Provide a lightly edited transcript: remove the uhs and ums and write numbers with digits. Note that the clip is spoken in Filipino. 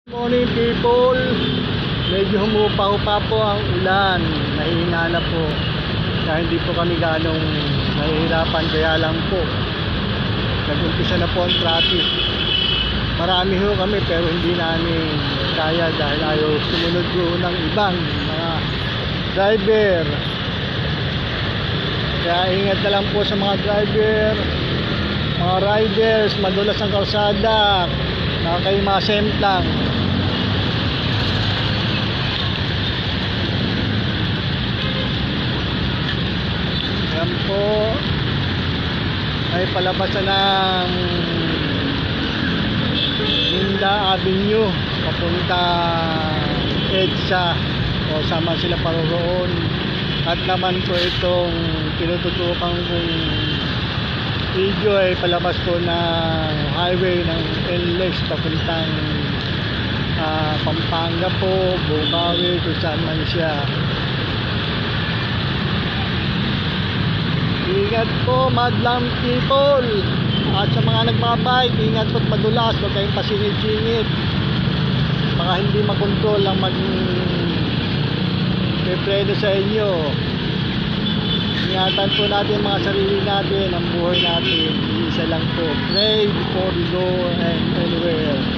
Morning people, medyo humupa-hupa po ang ulan, nahihina na po, kaya hindi po kami ganong nahihirapan, kaya lang po nag-umpisa na po ang traffic. Marami ho kami pero hindi namin kaya dahil ayaw sumunod po ng ibang mga driver, kaya ingat na lang po sa mga driver, mga riders, madulas ang kalsada, kayo mga semplang. Yan po ay palabas na ng Linda Avenue papunta EDSA o sama sila paroroon, at naman po itong tinututukan kong video ay palabas po ng highway ng NLEX papuntang Pampanga po, Bukawi, kung saan man siya. Ingat po madlang people, at sa mga nagbabike, ingat po at madulas, huwag kayong pasingit-singit, baka hindi makontrol ang mag-preno sa inyo. Ingatan po natin mga sarili natin, ang buhay natin, isa lang po. Pray before you go and anywhere.